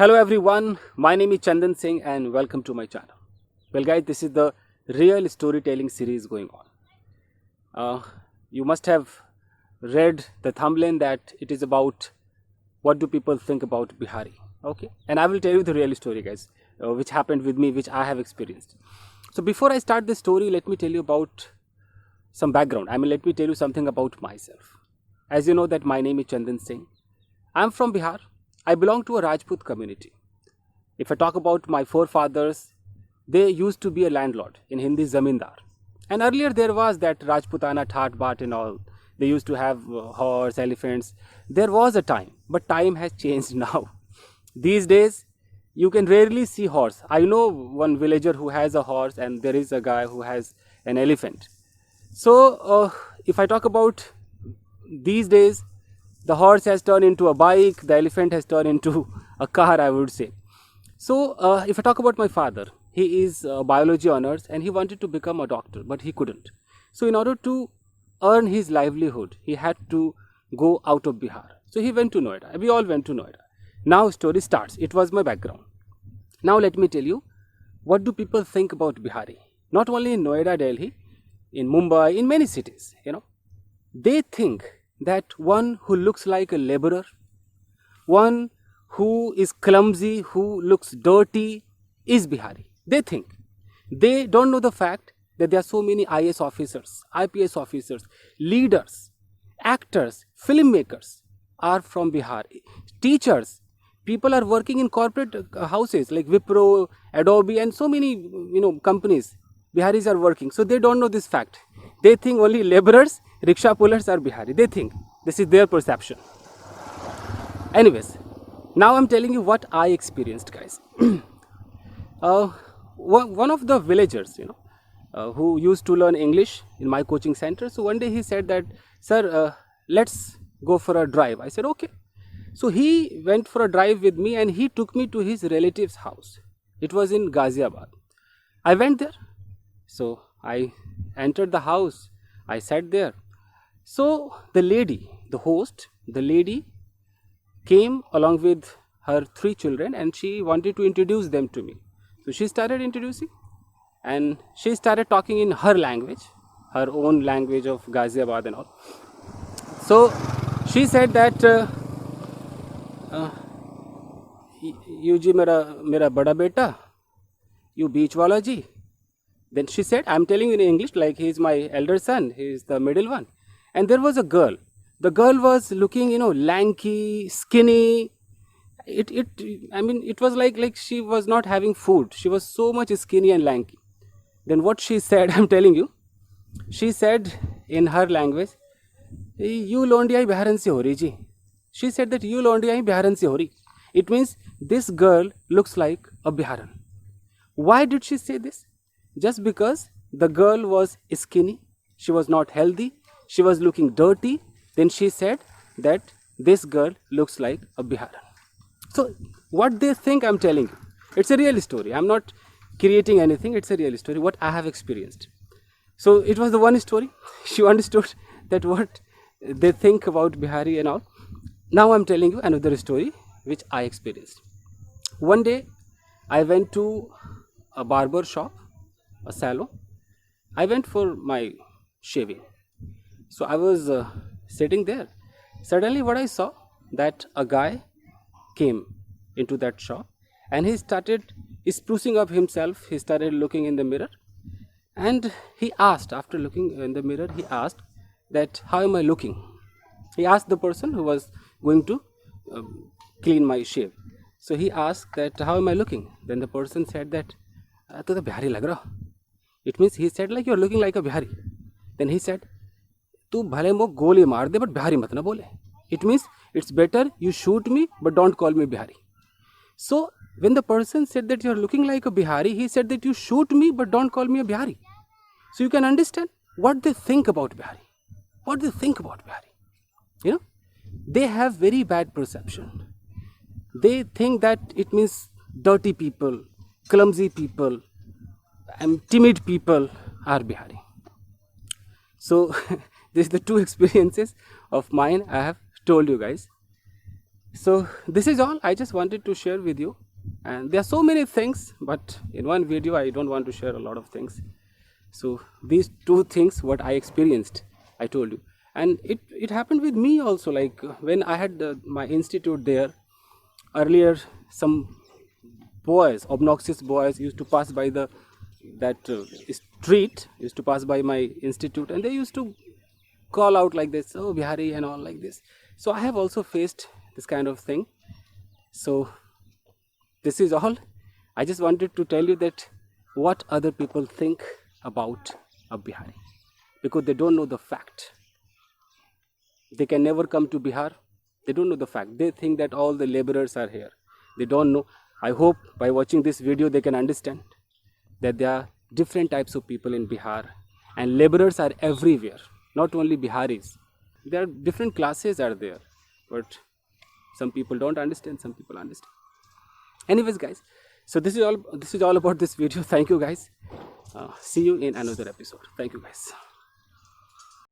Hello everyone, my name is Chandan Singh and welcome to my channel. Well guys, this is the real storytelling series going on. You must have read the thumbnail that it is about what do people think about Bihari. Okay, and I will tell you the real story guys, which happened with me, which I have experienced. So before I start the story, let me tell you about some background. Let me tell you something about myself. As you know that my name is Chandan Singh. I am from Bihar. I belong to a Rajput community. If I talk about my forefathers, they used to be a landlord, in Hindi zamindar. And earlier there was that Rajputana Thaat Baat and all. They used to have horse, elephants. There was a time, but time has changed now. These days, you can rarely see horse. I know one villager who has a horse and there is a guy who has an elephant. So, if I talk about these days, the horse has turned into a bike, the elephant has turned into a car, I would say. So, if I talk about my father, he is biology honors and he wanted to become a doctor, but he couldn't. So, in order to earn his livelihood, he had to go out of Bihar. So, he went to Noida. We all went to Noida. Now, story starts. It was my background. Now, let me tell you, what do people think about Bihari? Not only in Noida, Delhi, in Mumbai, in many cities, they think that one who looks like a laborer, one who is clumsy, who looks dirty, is Bihari. They think. They don't know the fact that there are so many IS officers, IPS officers, leaders, actors, filmmakers are from Bihar. Teachers, people are working in corporate houses like Wipro, Adobe, and so many companies. Biharis are working, so they don't know this fact. They think only laborers, rickshaw pullers are Bihari. They think this is their perception. Anyways, now I'm telling you what I experienced, guys. One of the villagers, who used to learn English in my coaching center. So one day he said that, sir, let's go for a drive. I said, okay. So he went for a drive with me and he took me to his relative's house. It was in Ghaziabad. I went there. So I entered the house. I sat there. So the lady, the host, the lady came along with her 3 children and she wanted to introduce them to me. So she started introducing and she started talking in her language, her own language of Ghaziabad and all. So she said that, you ji mera bada beta, you beach wala ji. Then she said, I'm telling you in English, like he is my elder son, he is the middle one. And there was a girl. The girl was looking, lanky, skinny. It was like she was not having food. She was so much skinny and lanky. Then what she said, I'm telling you, she said in her language, you londiya Biharan se ho rahi ji. She said that you londiya Biharan se ho rahi. It means this girl looks like a Biharan. Why did she say this? Just because the girl was skinny, she was not healthy, she was looking dirty, then she said that this girl looks like a Biharan. So what they think, I'm telling you, it's a real story. I'm not creating anything, it's a real story, what I have experienced. So it was the one story. She understood that what they think about Bihari and all. Now I'm telling you another story which I experienced. One day I went to a barber shop, a salon. I went for my shaving. So I was sitting there. Suddenly what I saw, that a guy came into that shop and he started sprucing up himself. He started looking in the mirror and he asked, after looking in the mirror, he asked that, how am I looking? He asked the person who was going to clean my shave. So he asked that, how am I looking? Then the person said that, to the Bihari lag raha. It means he said like, you're looking like a Bihari. Then he said, tu bhale mo goli maar de, but Bihari mat na bole. It means it's better you shoot me, but don't call me Bihari. So when the person said that you're looking like a Bihari, he said that you shoot me, but don't call me a Bihari. So you can understand what they think about Bihari. What they think about Bihari. They have very bad perception. They think that it means dirty people, clumsy people, and timid people are Bihari. So, this is the 2 experiences of mine I have told you guys. So this is all I just wanted to share with you, and there are so many things, but in one video I don't want to share a lot of things. So these two things what I experienced, I told you, and it happened with me also. Like when I had my institute there earlier, some boys, obnoxious boys, used to pass by that street, used to pass by my institute, and they used to call out like this, "Oh, Bihari," and all like this. So I have also faced this kind of thing. So this is all. I just wanted to tell you that what other people think about a Bihari, because they don't know the fact. They can never come to Bihar. They don't know the fact. They think that all the laborers are here. They don't know. I hope by watching this video they can understand that there are different types of people in Bihar, and laborers are everywhere, not only Biharis. There are different classes are there, but some people don't understand, some people understand. Anyways guys, so this is all about this video. Thank you guys. See you in another episode. Thank you guys.